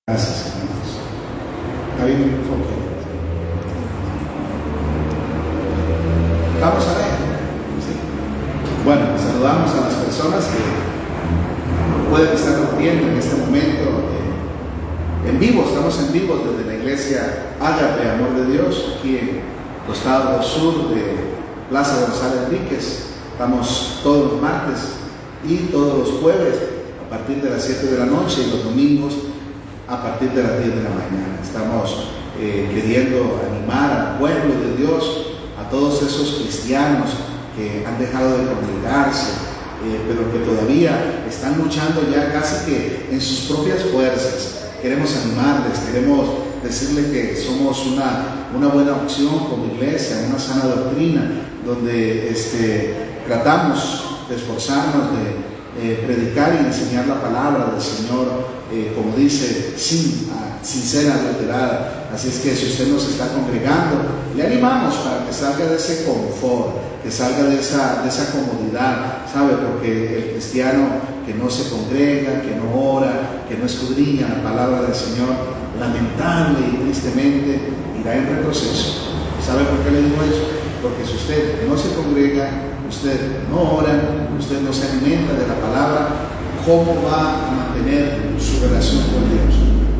Gracias, hermanos. ¿Está bien el enfoque? Vamos a ver. ¿Sí? Bueno, saludamos a las personas que pueden estar viendo en este momento en vivo. Estamos en vivo desde la iglesia Ágape, Amor de Dios, aquí en costado sur de Plaza González Víquez. Estamos todos los martes y todos los jueves a partir de las 7 de la noche y los domingos a partir de las 10 de la mañana. Estamos queriendo animar al pueblo de Dios, a todos esos cristianos que han dejado de congregarse, pero que todavía están luchando ya casi que en sus propias fuerzas. Queremos animarles, queremos decirles que somos una buena opción como iglesia, una sana doctrina, donde tratamos de esforzarnos de predicar y enseñar la palabra del Señor, como dice, sin ser adulterada. Así es que si usted nos está congregando, le animamos para que salga de ese confort, que salga de esa comodidad, ¿sabe? Porque el cristiano que no se congrega, que no ora, que no escudriña la palabra del Señor, lamentable y tristemente irá en retroceso. ¿Sabe por qué le digo eso? Porque si usted no se congrega, usted no ora, usted no se alimenta de la palabra, ¿cómo va a mantener su relación con Dios?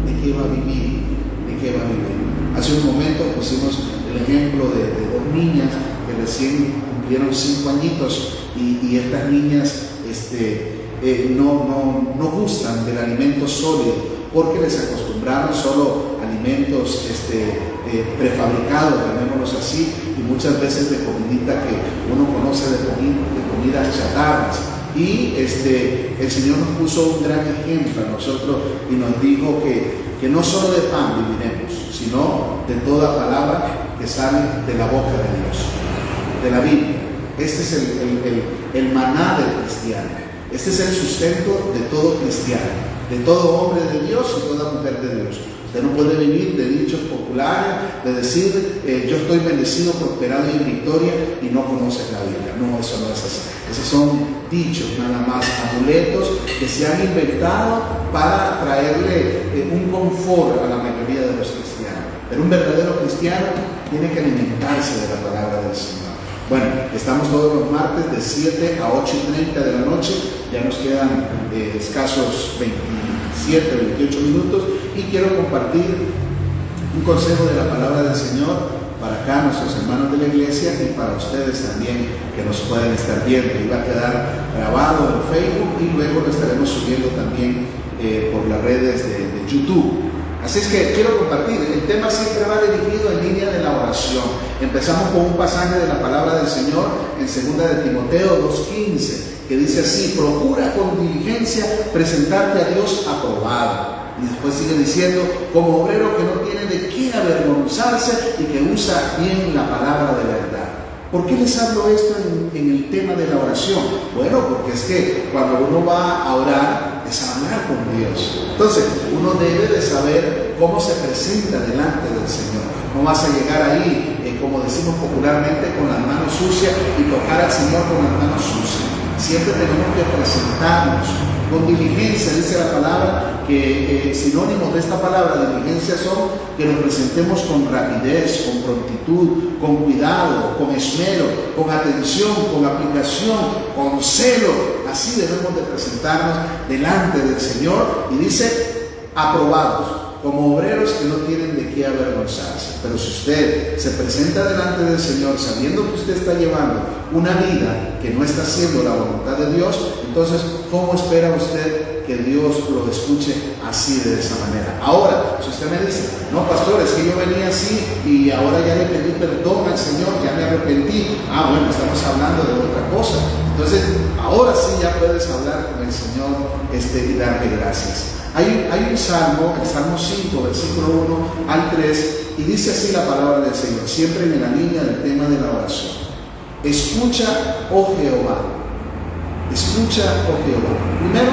¿De qué va a vivir? ¿De qué va a vivir? Hace un momento pusimos el ejemplo de dos niñas que recién cumplieron 5 añitos y estas niñas no gustan del alimento sólido porque les acostumbraron solo alimentos prefabricados, llamémoslos así, y muchas veces de comidita que uno conoce de comidas chatarras. Y el Señor nos puso un gran ejemplo a nosotros y nos dijo que no solo de pan viviremos, sino de toda palabra que sale de la boca de Dios, de la Biblia. Este es el maná del cristiano. Este es el sustento de todo cristiano, de todo hombre de Dios y toda mujer de Dios. Usted no puede vivir de dichos populares, de decir yo estoy bendecido, prosperado y en victoria y no conoces la Biblia. No, eso no es así. Esos son dichos, nada más, amuletos que se han inventado para traerle un confort a la mayoría de los cristianos. Pero un verdadero cristiano tiene que alimentarse de la palabra del Señor. Bueno, estamos todos los martes de 7 a 8:30 de la noche. Ya nos quedan escasos 27, 28 minutos y quiero compartir un consejo de la palabra del Señor para acá, nuestros hermanos de la iglesia, y para ustedes también que nos pueden estar viendo. Y va a quedar grabado en Facebook y luego lo estaremos subiendo también por las redes de YouTube. Así es que quiero compartir, el tema siempre va dirigido en línea de la oración. Empezamos con un pasaje de la palabra del Señor en 2 de Timoteo 2:15, que dice así: procura con diligencia presentarte a Dios aprobado. Y después sigue diciendo, como obrero que no tiene de qué avergonzarse y que usa bien la palabra de verdad. ¿Por qué les hablo esto en el tema de la oración? Bueno, porque es que cuando uno va a orar, es hablar con Dios. Entonces, uno debe de saber cómo se presenta delante del Señor. No vas a llegar ahí, como decimos popularmente, con las manos sucias y tocar al Señor con las manos sucias. Siempre tenemos que presentarnos con diligencia. Dice la palabra que sinónimos de esta palabra diligencia son que nos presentemos con rapidez, con prontitud, con cuidado, con esmero, con atención, con aplicación, con celo. Así debemos de presentarnos delante del Señor. Y dice, aprobados, como obreros que no tienen de qué avergonzarse. Pero si usted se presenta delante del Señor sabiendo que usted está llevando una vida que no está haciendo la voluntad de Dios, entonces, ¿cómo espera usted que Dios lo escuche así, de esa manera? Ahora, si usted me dice, no, pastor, es que yo venía así y ahora ya le pedí perdón al Señor, ya me arrepentí. Bueno, estamos hablando de otra cosa. Entonces, ahora sí ya puedes hablar con el Señor y darle gracias. Hay un salmo, el Salmo 5, versículo 1 al 3, y dice así la palabra del Señor, siempre en la línea del tema de la oración. Escucha, oh Jehová. Escucha, oh Jehová. Primero,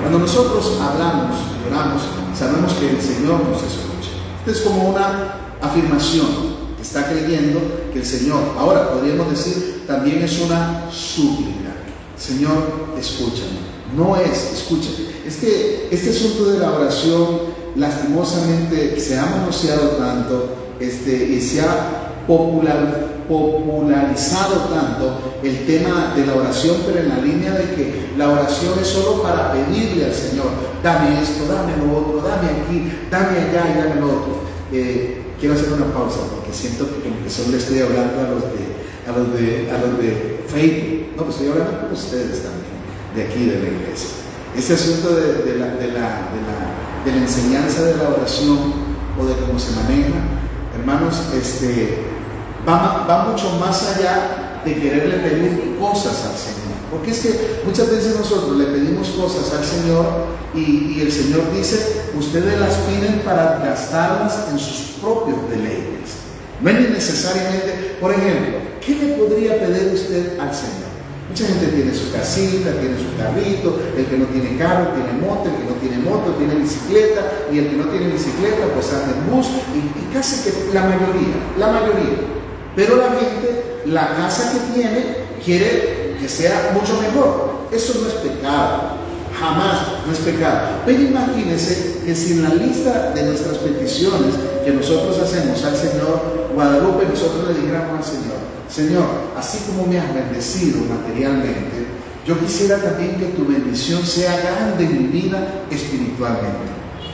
cuando nosotros hablamos y oramos, sabemos que el Señor nos escucha. Esto es como una afirmación que está creyendo que el Señor, ahora podríamos decir, también es una súplica. Señor, escúchame. No es, escúchame. Es que este asunto de la oración, lastimosamente, se ha manoseado tanto y se ha popularizado tanto el tema de la oración, pero en la línea de que la oración es solo para pedirle al Señor: dame esto, dame lo otro, dame aquí, dame allá y dame lo otro. Quiero hacer una pausa porque siento que como que solo le estoy hablando a los de Facebook. No, pues estoy hablando con ustedes también, de aquí de la iglesia. Este asunto de la enseñanza de la oración o de cómo se maneja, hermanos, va mucho más allá de quererle pedir cosas al Señor. Porque es que muchas veces nosotros le pedimos cosas al Señor y el Señor dice: ustedes las piden para gastarlas en sus propios deleites. No es necesariamente, por ejemplo, ¿qué le podría pedir usted al Señor? Mucha gente tiene su casita, tiene su carrito, el que no tiene carro tiene moto, el que no tiene moto tiene bicicleta, y el que no tiene bicicleta pues anda en bus, y casi que la mayoría. Pero la gente, la casa que tiene, quiere que sea mucho mejor. Eso no es pecado, jamás no es pecado. Pero imagínense que si en la lista de nuestras peticiones que nosotros hacemos al Señor Guadalupe, nosotros le dijéramos al Señor: Señor, así como me has bendecido materialmente, yo quisiera también que tu bendición sea grande en mi vida espiritualmente,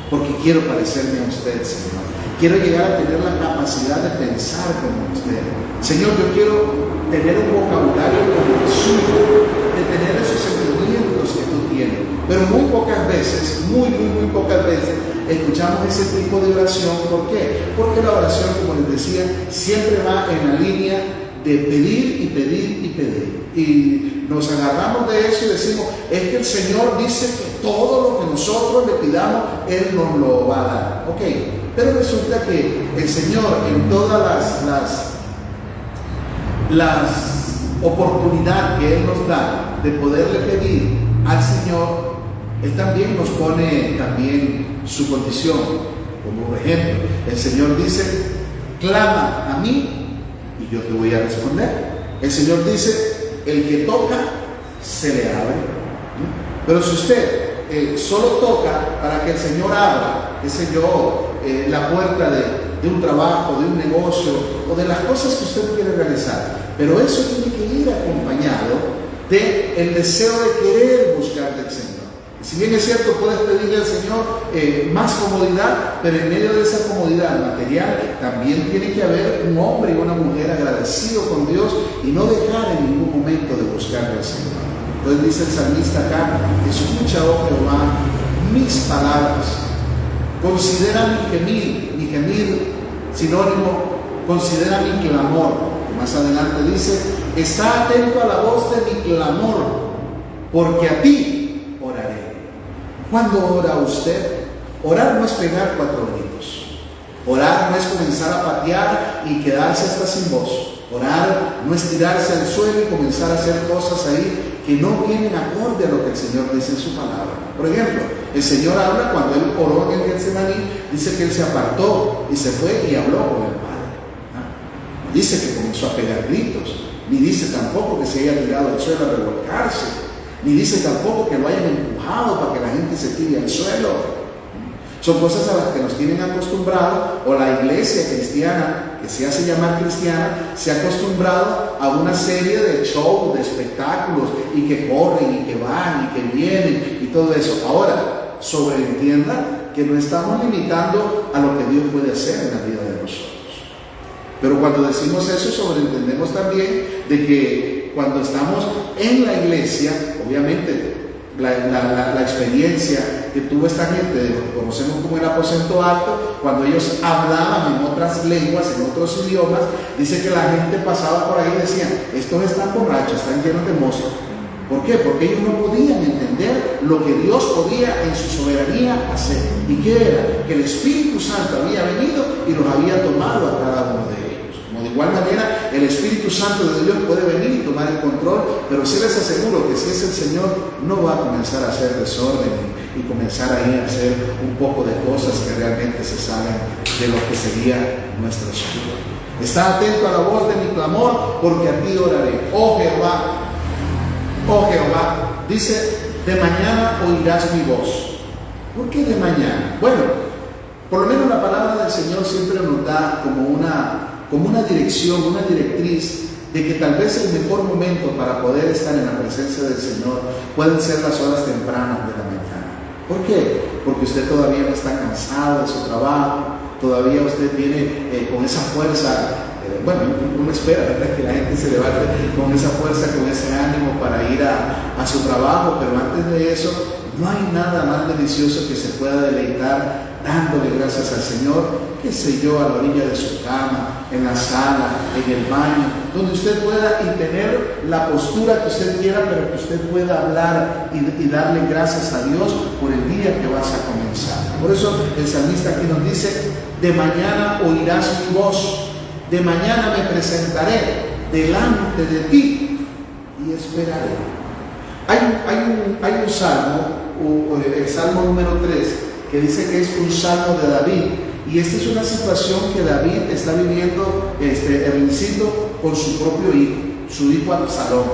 porque quiero parecerme a usted, Señor. Quiero llegar a tener la capacidad de pensar como usted. Señor, yo quiero tener un vocabulario como el suyo, de tener esos sentimientos que tú tienes. Pero muy pocas veces, muy pocas veces, escuchamos ese tipo de oración. ¿Por qué? Porque la oración, como les decía, siempre va en la línea de pedir y pedir y pedir. Y nos agarramos de eso y decimos: es que el Señor dice que todo lo que nosotros le pidamos, Él nos lo va a dar. Ok, pero resulta que el Señor, en todas las oportunidades que Él nos da de poderle pedir al Señor, Él también nos pone también su condición. Como por ejemplo, el Señor dice: clama a mí y yo te voy a responder. El Señor dice: el que toca, se le abre. Pero si usted solo toca para que el Señor abra, qué sé yo, la puerta de un trabajo, de un negocio o de las cosas que usted quiere realizar, pero eso tiene que ir acompañado del deseo de querer buscar del Señor. Si bien es cierto, puedes pedirle al Señor más comodidad, pero en medio de esa comodidad material también tiene que haber un hombre y una mujer agradecido con Dios y no dejar en ningún momento de buscarle al Señor. Entonces dice el salmista acá: escucha, oh Jehová, mis palabras, considera mi gemir, sinónimo, considera mi clamor. Y más adelante dice: está atento a la voz de mi clamor, porque a ti oraré. ¿Cuándo ora usted? Orar no es pegar 4 gritos. Orar no es comenzar a patear y quedarse hasta sin voz. Orar no es tirarse al suelo y comenzar a hacer cosas ahí que no vienen acorde a lo que el Señor dice en su palabra. Por ejemplo, el Señor habla cuando Él oró en el Getsemaní, dice que Él se apartó y se fue y habló con el Padre. No dice que comenzó a pegar gritos, ni dice tampoco que se haya tirado al suelo a revolcarse, ni dice tampoco que lo hayan empujado para que la gente se tire al suelo. Son cosas a las que nos tienen acostumbrados, o la iglesia cristiana, que se hace llamar cristiana, se ha acostumbrado a una serie de shows, de espectáculos, y que corren, y que van, y que vienen, y todo eso. Ahora, sobreentienda que no estamos limitando a lo que Dios puede hacer en la vida de nosotros. Pero cuando decimos eso, sobreentendemos también de que cuando estamos en la iglesia, obviamente, la experiencia que tuvo esta gente, de lo que conocemos como el aposento alto, cuando ellos hablaban en otras lenguas, en otros idiomas, dice que la gente pasaba por ahí y decían: estos están borrachos, están llenos de mozos. ¿Por qué? Porque ellos no podían entender lo que Dios podía en su soberanía hacer. ¿Y qué era? Que el Espíritu Santo había venido y los había tomado a cada uno de ellos. Como de igual manera, el Espíritu Santo de Dios puede venir y tomar el control, pero sí les aseguro que si es el Señor, no va a comenzar a hacer desorden y comenzar ahí a hacer un poco de cosas que realmente se salen de lo que sería nuestro Señor. Está atento a la voz de mi clamor, porque a ti oraré. Oh Jehová, dice, De mañana oirás mi voz. ¿Por qué de mañana? Bueno, por lo menos la palabra del Señor siempre nos da como una dirección, una directriz de que tal vez el mejor momento para poder estar en la presencia del Señor pueden ser las horas tempranas de la mañana. ¿Por qué? Porque usted todavía no está cansado de su trabajo, todavía usted viene con esa fuerza. Bueno, uno espera, ¿verdad?, que la gente se levante con esa fuerza, con ese ánimo para ir a su trabajo, pero antes de eso no hay nada más delicioso que se pueda deleitar dándole gracias al Señor, qué sé yo, a la orilla de su cama, en la sala, en el baño, donde usted pueda y tener la postura que usted quiera, pero que usted pueda hablar y darle gracias a Dios por el día que vas a comenzar. Por eso el salmista aquí nos dice: de mañana oirás mi voz, de mañana me presentaré delante de ti y esperaré. Hay un salmo, el salmo número 3, que dice que es un salmo de David, y esta es una situación que David está viviendo, Ernesto, con su propio hijo, su hijo Absalón.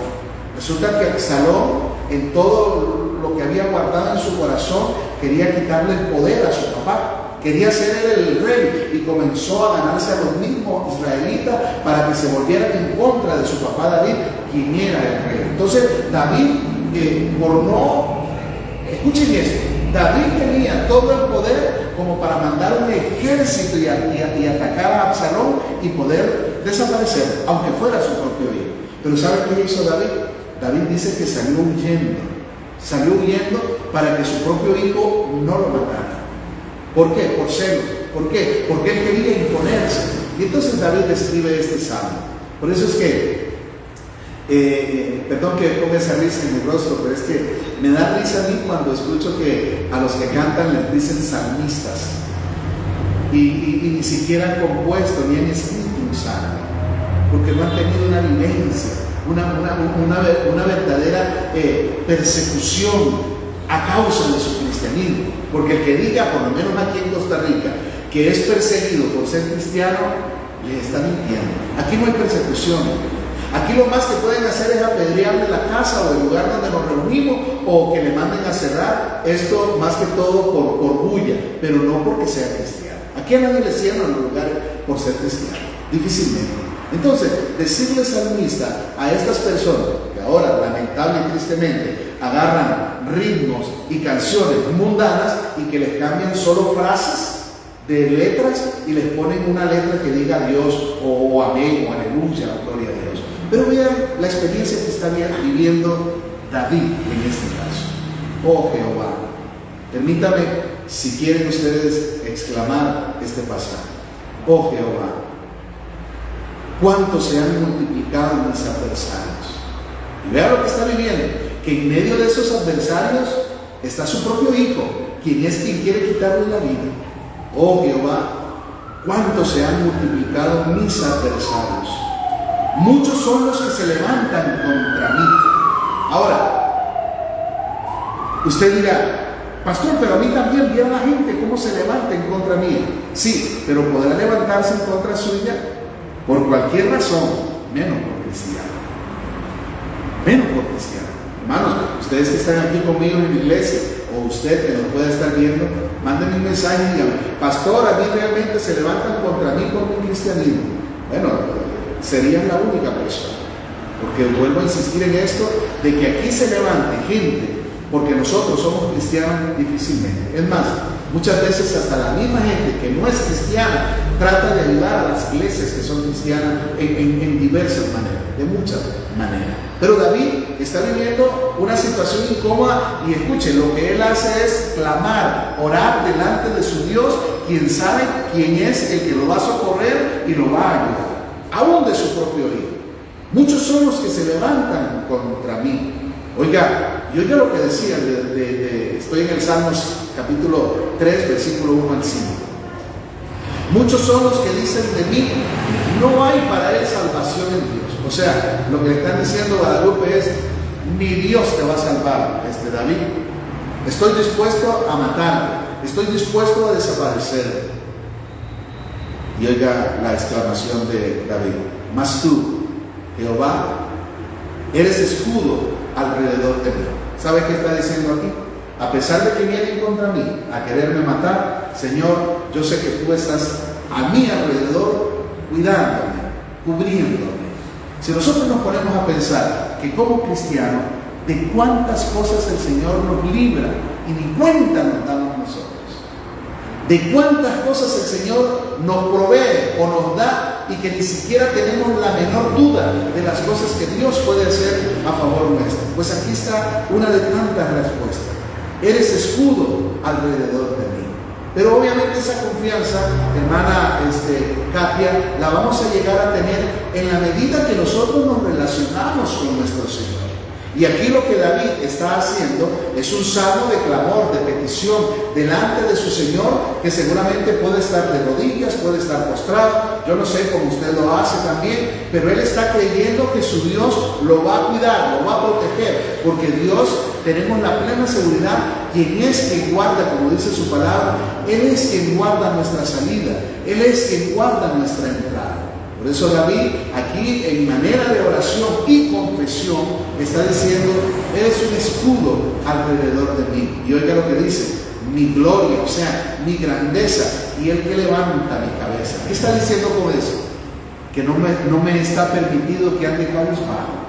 Resulta que Absalón, en todo lo que había guardado en su corazón, quería quitarle el poder a su papá. Quería ser él el rey y comenzó a ganarse a los mismos israelitas para que se volvieran en contra de su papá David, quien era el rey. Entonces David, escuchen esto, David tenía todo el poder como para mandar un ejército y atacar a Absalón y poder desaparecer, aunque fuera su propio hijo. Pero ¿sabe qué hizo David? David dice que salió huyendo para que su propio hijo no lo matara. ¿Por qué? Por celos. ¿Por qué? Porque él quería imponerse. Y entonces David escribe este salmo. Por eso es que, perdón que ponga esa risa en mi rostro, pero es que me da risa a mí cuando escucho que a los que cantan les dicen salmistas. Y ni siquiera han compuesto ni han escrito un salmo, porque no han tenido una vivencia, una verdadera persecución a causa de su cristianismo. Porque el que diga, por lo menos aquí en Costa Rica, que es perseguido por ser cristiano, le está mintiendo. Aquí no hay persecución. Aquí lo más que pueden hacer es apedrearle la casa o el lugar donde nos reunimos, o que le manden a cerrar, esto más que todo por bulla, pero no porque sea cristiano. Aquí a nadie le cierran los lugares por ser cristiano, difícilmente. Entonces, decirle salmista a estas personas que ahora, lamentable y tristemente, agarran ritmos y canciones mundanas y que les cambian solo frases de letras y les ponen una letra que diga Dios o amén o aleluya o gloria a Dios. Pero vean la experiencia que está viviendo David en este caso. Oh Jehová, permítame, si quieren ustedes, exclamar este pasaje. Oh Jehová, cuánto se han multiplicado mis adversarios. Y vea lo que está viviendo, que en medio de esos adversarios está su propio hijo, quien es quien quiere quitarle la vida. Oh Jehová, cuánto se han multiplicado mis adversarios. Muchos son los que se levantan contra mí. Ahora, usted dirá: pastor, pero a mí también vieron la gente cómo se levanta en contra mí. Sí, pero podrá levantarse en contra suya por cualquier razón, menos por cristiano. Menos por cristiano. Hermanos, ustedes que están aquí conmigo en la iglesia, o usted que nos puede estar viendo, mándenme un mensaje y digan: pastor, a mí realmente se levantan contra mí por mi cristianismo. Bueno, serían la única persona, porque vuelvo a insistir en esto, de que aquí se levante gente porque nosotros somos cristianos, difícilmente. Es más, muchas veces hasta la misma gente que no es cristiana trata de ayudar a las iglesias que son cristianas en diversas maneras, de muchas maneras. Pero David está viviendo una situación incómoda y escuchen, lo que él hace es clamar, orar delante de su Dios, quien sabe quién es el que lo va a socorrer y lo va a ayudar, aún de su propio hijo. Muchos son los que se levantan contra mí. Oiga, y oiga lo que decía, estoy en el Salmos capítulo 3, versículo 1 al 5. Muchos son los que dicen de mí: no hay para él salvación en Dios. O sea, lo que le están diciendo a Guadalupe es: ni Dios te va a salvar, David. Estoy dispuesto a matarte, estoy dispuesto a desaparecerte. Y oiga la exclamación de David: mas tú, Jehová, eres escudo alrededor de mí. ¿Sabe qué está diciendo aquí? A pesar de que vienen contra mí a quererme matar, Señor, yo sé que tú estás a mi alrededor cuidándome, cubriéndome. Si nosotros nos ponemos a pensar que como cristianos, de cuántas cosas el Señor nos libra y ni cuenta nos damos nosotros, de cuántas cosas el Señor nos provee o nos da y que ni siquiera tenemos la menor duda de las cosas que Dios puede hacer a favor nuestro. Pues aquí está una de tantas respuestas. Eres escudo alrededor de mí. Pero obviamente esa confianza, hermana Katia, la vamos a llegar a tener en la medida que nosotros nos relacionamos con nuestro Señor. Y aquí lo que David está haciendo es un salmo de clamor, de petición delante de su Señor, que seguramente puede estar de rodillas, puede estar postrado. Yo no sé cómo usted lo hace también, pero él está creyendo que su Dios lo va a cuidar, lo va a proteger, porque Dios, tenemos la plena seguridad, quien es quien guarda, como dice su palabra, Él es quien guarda nuestra salida, Él es quien guarda nuestra entrada. Por eso David aquí en manera de oración y confesión está diciendo, eres un escudo alrededor de mí. Y oiga lo que dice, mi gloria, o sea, mi grandeza y el que levanta mi cabeza. ¿Qué está diciendo con eso? Que no me está permitido que ande cabizbajo.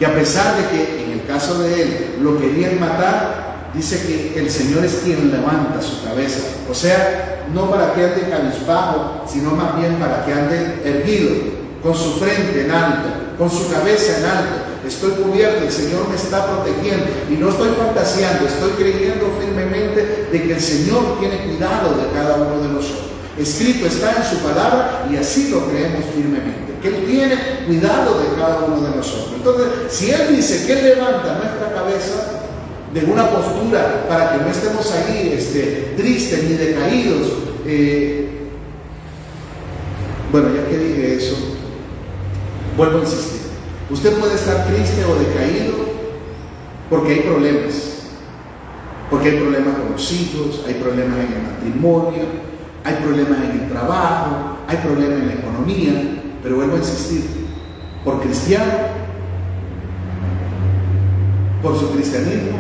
Que a pesar de que en el caso de él lo querían matar, dice que el Señor es quien levanta su cabeza. O sea, no para que ande cabizbajo, sino más bien para que ande erguido, con su frente en alto, con su cabeza en alto. Estoy cubierto, el Señor me está protegiendo y no estoy fantaseando, estoy creyendo firmemente de que el Señor tiene cuidado de cada uno de nosotros. Escrito está en su palabra y así lo creemos firmemente, que Él tiene cuidado de cada uno de nosotros. Entonces, si Él dice que Él levanta nuestra cabeza de una postura para que no estemos ahí tristes ni decaídos, bueno, ya que dije eso, vuelvo a insistir. Usted puede estar triste o decaído porque hay problemas. Porque hay problemas con los hijos, hay problemas en el matrimonio, hay problemas en el trabajo, hay problemas en la economía. Pero vuelvo a insistir, por cristiano, por su cristianismo,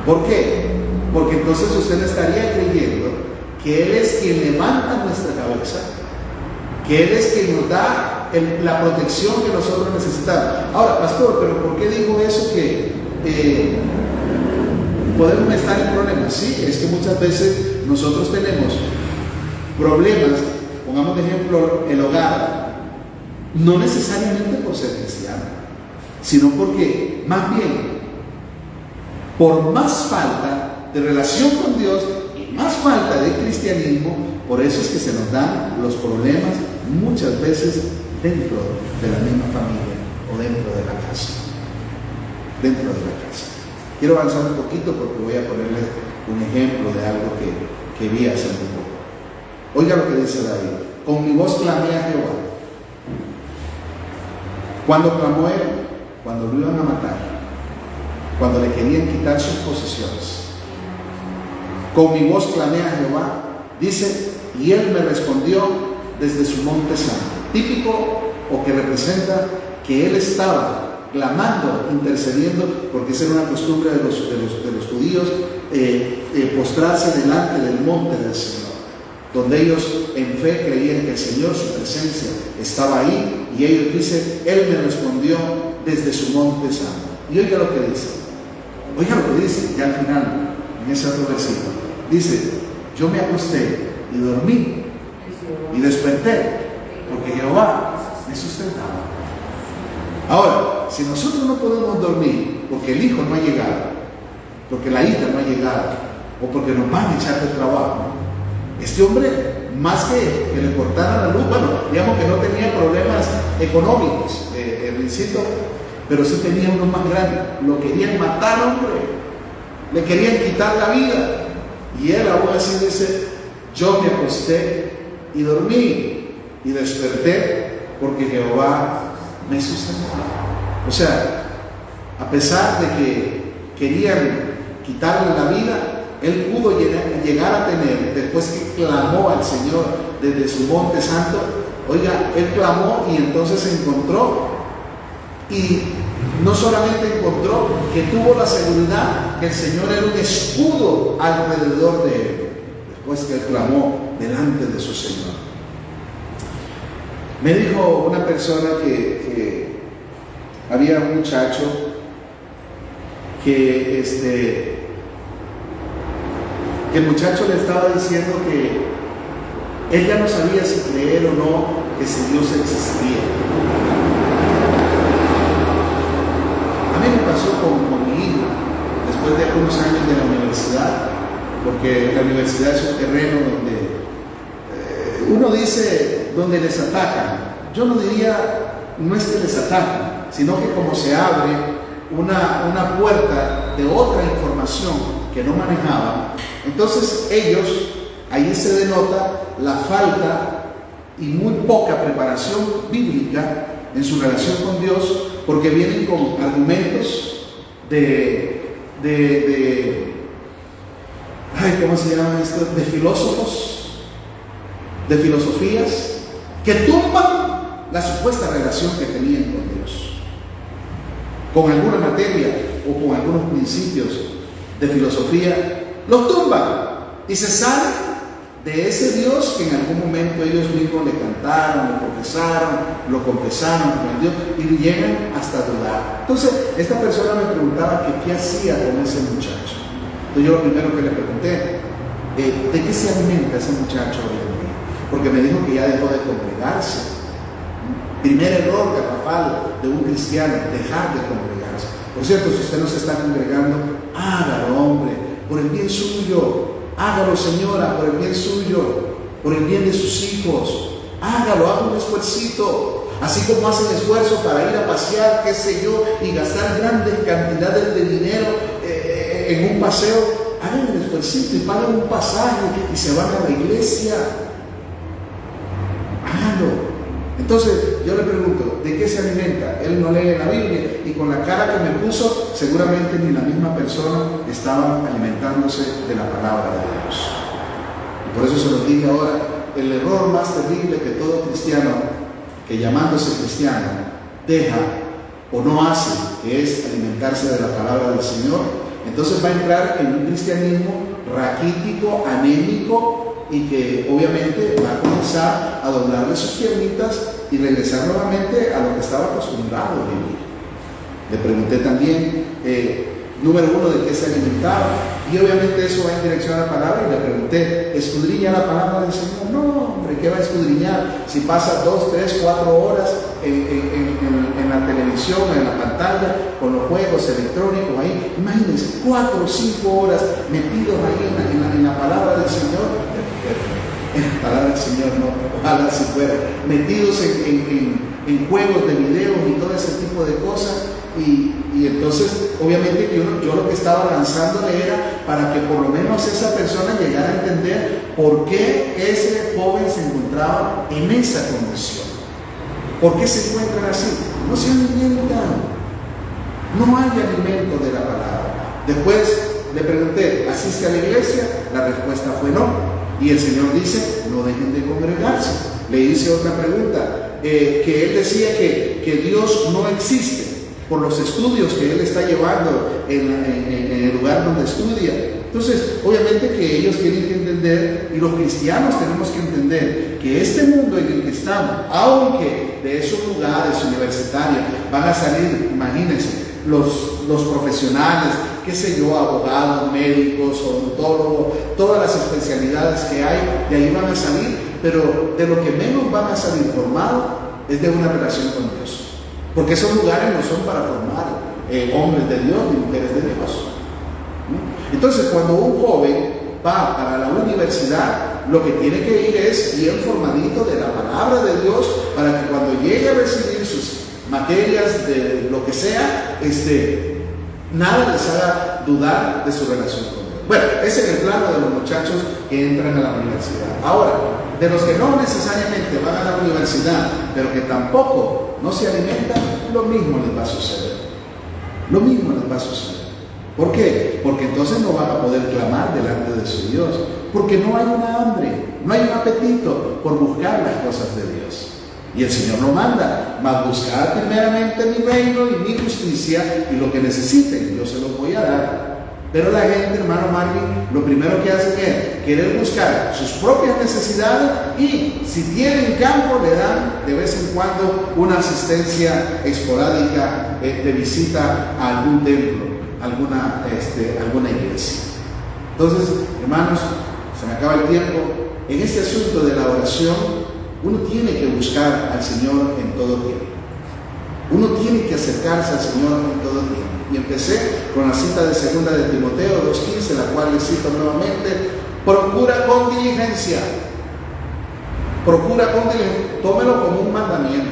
no. ¿Por qué? Porque entonces usted estaría creyendo que Él es quien levanta nuestra cabeza, que Él es quien nos da la protección que nosotros necesitamos. Ahora, pastor, ¿pero por qué digo eso que podemos estar en problemas? Sí, es que muchas veces nosotros tenemos problemas, pongamos de ejemplo el hogar, no necesariamente por ser cristiano, sino porque más bien por más falta de relación con Dios y más falta de cristianismo, por eso es que se nos dan los problemas muchas veces dentro de la misma familia o dentro de la casa. Dentro de la casa. Quiero avanzar un poquito porque voy a ponerles un ejemplo de algo que vi hace un poco. Oiga lo que dice David: con mi voz clamé a Jehová. ¿Cuándo clamó él? Cuando lo iban a matar, cuando le querían quitar sus posesiones. Con mi voz clamé a Jehová, dice, y él me respondió desde su monte santo. Típico, o que representa que él estaba clamando, intercediendo, porque esa era una costumbre de los judíos, postrarse delante del monte del Señor, donde ellos en fe creían que el Señor, su presencia, estaba ahí, y ellos dicen, Él me respondió desde su monte santo. Y oiga lo que dice, ya al final, en ese otro versículo, dice, yo me acosté y dormí, y desperté, porque Jehová me sustentaba. Ahora, si nosotros no podemos dormir porque el hijo no ha llegado, porque la hija no ha llegado, o porque nos van a echar de trabajo, este hombre, más que le cortaran la luz, bueno, digamos que no tenía problemas económicos, Luisito, pero sí tenía uno más grande. Lo querían matar, hombre, le querían quitar la vida, y él aún así dice, yo me acosté y dormí y desperté porque Jehová me sustentaba. O sea, a pesar de que querían quitarle la vida, él pudo llegar a tener, después que clamó al Señor desde su monte santo, oiga, él clamó y entonces encontró Y no solamente encontró que tuvo la seguridad que el Señor era un escudo alrededor de él, después que él clamó delante de su Señor. Me dijo una persona que había un muchacho que el muchacho le estaba diciendo que él ya no sabía si creer o no que ese Dios existía. A mí me pasó con mi hijo, después de algunos años de la universidad, porque la universidad es un terreno donde uno dice donde les atacan. Yo no diría, no es que les atacan, sino que como se abre una puerta de otra información que no manejaban, entonces ellos, ahí se denota la falta y muy poca preparación bíblica en su relación con Dios, porque vienen con argumentos ¿cómo se llama esto? De filósofos, de filosofías, que tumban la supuesta relación que tenían con Dios, con alguna materia o con algunos principios de filosofía, los tumban y se sale de ese Dios que en algún momento ellos mismos le cantaron, le profesaron, lo confesaron con Dios, y llegan hasta dudar. Entonces, esta persona me preguntaba que qué hacía con ese muchacho. Entonces yo lo primero que le pregunté, ¿de qué se alimenta ese muchacho hoy en día? Porque me dijo que ya dejó de congregarse. Primer error garrafal de un cristiano, dejar de congregarse. Por cierto, si usted no se está congregando, hágalo, hombre, por el bien suyo. Hágalo, señora, por el bien suyo, por el bien de sus hijos. Hágalo, haga un esfuercito. Así como hacen esfuerzo para ir a pasear, qué sé yo, y gastar grandes cantidades de dinero en un paseo, hagan el esfuercito y paguen un pasaje y se van a la iglesia. Háganlo. Entonces yo le pregunto, ¿de qué se alimenta? Él no lee la Biblia, y con la cara que me puso, seguramente ni la misma persona estaba alimentándose de la palabra de Dios. Y por eso se los dije ahora, el error más terrible que todo cristiano, que llamándose cristiano, deja o no hace, que es alimentarse de la palabra del Señor, entonces va a entrar en un cristianismo raquítico, anémico, y que obviamente va a comenzar a doblarle sus piernitas y regresar nuevamente a lo que estaba acostumbrado a vivir. Le pregunté también, número uno, de qué se alimentaba, y obviamente eso va en dirección a la palabra, y le pregunté, ¿escudriña la palabra del Señor? No, hombre, ¿qué va a escudriñar? Si pasa 2, 3, 4 horas en la televisión, en la pantalla, con los juegos electrónicos ahí, imagínense, 4 o 5 horas metidos ahí en la palabra del Señor. En la palabra del Señor, no, ojalá si fuera, metidos en juegos de videos y todo ese tipo de cosas. Y entonces, obviamente que yo lo que estaba lanzándole era para que por lo menos esa persona llegara a entender por qué ese joven se encontraba en esa condición. ¿Por qué se encuentran así? No se alimentan. No hay alimento de la palabra. Después le pregunté, ¿asiste a la iglesia? La respuesta fue no. Y el Señor dice, no dejen de congregarse. Le hice otra pregunta, que él decía que Dios no existe por los estudios que él está llevando en el lugar donde estudia. Entonces, obviamente que ellos tienen que entender, y los cristianos tenemos que entender, que este mundo en el que estamos, aunque de esos lugares universitarios van a salir, imagínense, los profesionales, qué sé yo, abogados, médicos, odontólogos, todas las especialidades que hay, de ahí van a salir, pero de lo que menos van a salir formados es de una relación con Dios. Porque esos lugares no son para formar hombres de Dios ni mujeres de Dios. Entonces, cuando un joven va para la universidad, lo que tiene que ir es bien formadito de la palabra de Dios, para que cuando llegue a recibir sus materias de lo que sea, nada les haga dudar de su relación con Dios. Bueno, ese es el plano de los muchachos que entran a la universidad. Ahora, de los que no necesariamente van a la universidad, pero que tampoco no se alimentan, lo mismo les va a suceder. Lo mismo les va a suceder. ¿Por qué? Porque entonces no van a poder clamar delante de su Dios, porque no hay una hambre, no hay un apetito por buscar las cosas de Dios. Y el Señor lo manda: mas buscad primeramente mi reino y mi justicia, y lo que necesiten, yo se los voy a dar. Pero la gente, hermano Marvin, lo primero que hacen es querer buscar sus propias necesidades, y si tienen campo le dan de vez en cuando una asistencia esporádica de visita a algún templo, alguna iglesia. Entonces, hermanos, se me acaba el tiempo. En este asunto de la oración, uno tiene que buscar al Señor en todo tiempo. Uno tiene que acercarse al Señor en todo tiempo. Y empecé con la cita de 2 de Timoteo 2:15, la cual les cito nuevamente: procura con diligencia. Procura con diligencia. Tómelo como un mandamiento.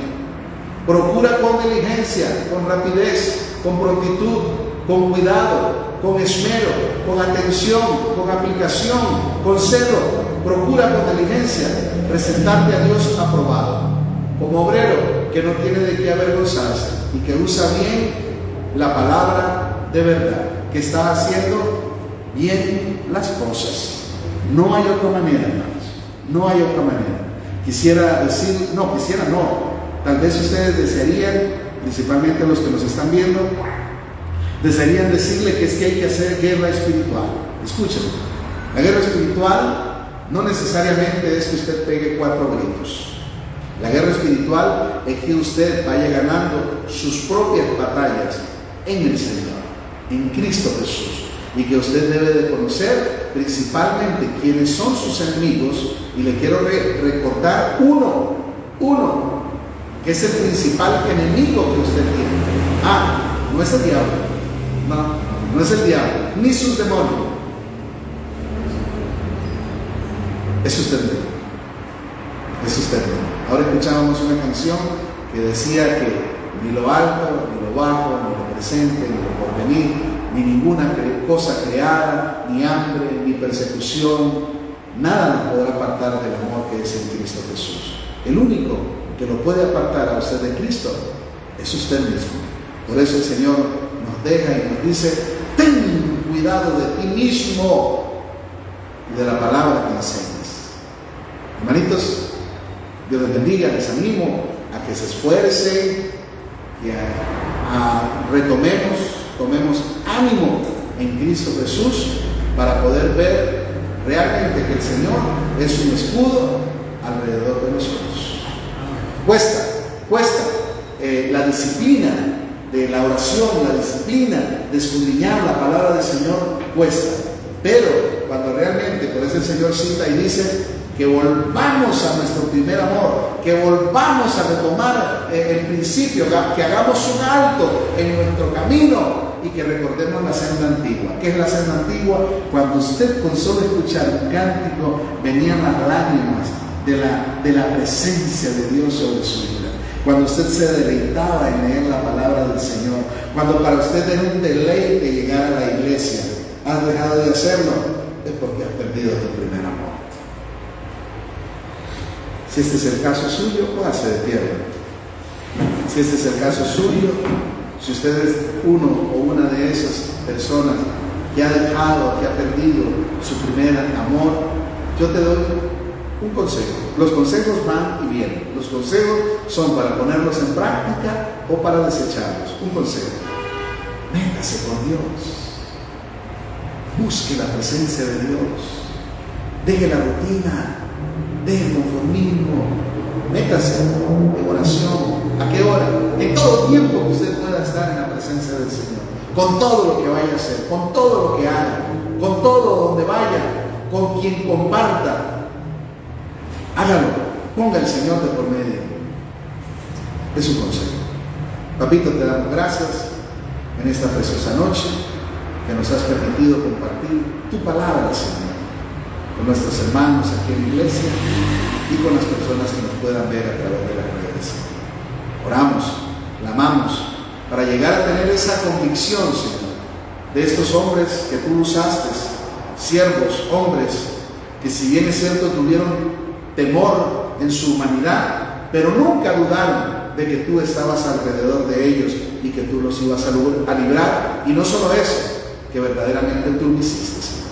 Procura con diligencia, con rapidez, con prontitud, con cuidado, con esmero, con atención, con aplicación, con celo. Procura con diligencia presentarte a Dios aprobado, como obrero que no tiene de qué avergonzarse y que usa bien la palabra de verdad, que está haciendo bien las cosas. No hay otra manera, hermanos. No hay otra manera. Tal vez ustedes desearían, principalmente los que nos están viendo, desearían decirle que es que hay que hacer guerra espiritual. Escúchenme. La guerra espiritual no necesariamente es que usted pegue 4 gritos. La guerra espiritual es que usted vaya ganando sus propias batallas en el Señor, en Cristo Jesús, y que usted debe de conocer principalmente quiénes son sus enemigos. Y le quiero recordar uno, que es el principal enemigo que usted tiene. No es el diablo, no es el diablo, ni sus demonios. Es usted mismo. Es usted mismo. Ahora escuchábamos una canción que decía que ni lo alto, ni lo bajo, ni lo presente, ni lo porvenir, ni ninguna cosa creada, ni hambre, ni persecución, nada nos podrá apartar del amor que es en Cristo Jesús. El único que lo puede apartar a usted de Cristo es usted mismo. Por eso el Señor nos deja y nos dice: ten cuidado de ti mismo y de la palabra que enseñas. Hermanitos, Dios les bendiga. Les animo a que se esfuercen, que tomemos ánimo en Cristo Jesús, para poder ver realmente que el Señor es un escudo alrededor de nosotros. Cuesta la disciplina de la oración, la disciplina de escudriñar la palabra del Señor, cuesta. Pero cuando realmente, por eso el Señor cita y dice que volvamos a nuestro primer amor, que volvamos a retomar el principio, que hagamos un alto en nuestro camino y que recordemos la senda antigua. ¿Qué es la senda antigua? Cuando usted, con solo escuchar un cántico, venían las lágrimas de la presencia de Dios sobre su vida. Cuando usted se deleitaba en leer la palabra del Señor, cuando para usted era un deleite llegar a la iglesia. ¿Has dejado de hacerlo? Es porque has perdido tu primer amor. Si este es el caso suyo, póngase de pie. Si este es el caso suyo, si usted es uno o una de esas personas que ha dejado, que ha perdido su primer amor, yo te doy un consejo. Los consejos van y vienen. Los consejos son para ponerlos en práctica o para desecharlos. Un consejo: métase con Dios. Busque la presencia de Dios. Deje la rutina. Deje el conformismo. Métase en oración. ¿A qué hora? En todo tiempo que usted pueda estar en la presencia del Señor. Con todo lo que vaya a hacer, con todo lo que haga, con todo donde vaya, con quien comparta. Hágalo. Ponga al Señor de por medio. Es un consejo. Papito, te damos gracias en esta preciosa noche que nos has permitido compartir tu palabra, Señor, con nuestros hermanos aquí en la iglesia y con las personas que nos puedan ver a través de las redes. Oramos, clamamos para llegar a tener esa convicción, Señor, de estos hombres que tú usaste, siervos, hombres, que si bien es cierto tuvieron temor en su humanidad, pero nunca dudaron de que tú estabas alrededor de ellos y que tú los ibas a librar. Y no solo eso, que verdaderamente tú lo hiciste, Señor.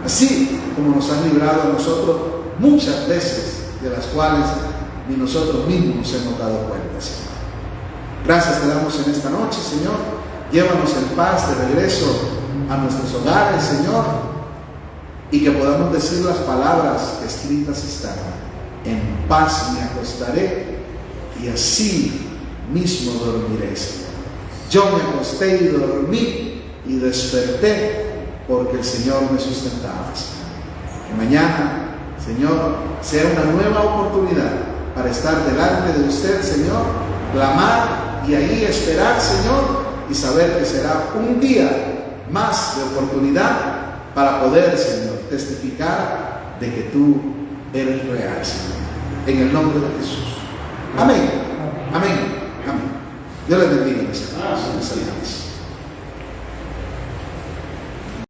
Así como nos has librado a nosotros muchas veces, de las cuales ni nosotros mismos nos hemos dado cuenta, Señor. Gracias te damos en esta noche, Señor. Llévanos en paz de regreso a nuestros hogares, Señor, y que podamos decir las palabras que escritas están: en paz me acostaré y así mismo dormiré, Señor. Yo me acosté y dormí y desperté porque el Señor me sustentaba, Señor. Que mañana, Señor, sea una nueva oportunidad para estar delante de usted, Señor, clamar y ahí esperar, Señor, y saber que será un día más de oportunidad para poder, Señor, testificar de que tú eres real, Señor. En el nombre de Jesús. Amén. Amén. Amén. Dios les bendiga, mis hermanos.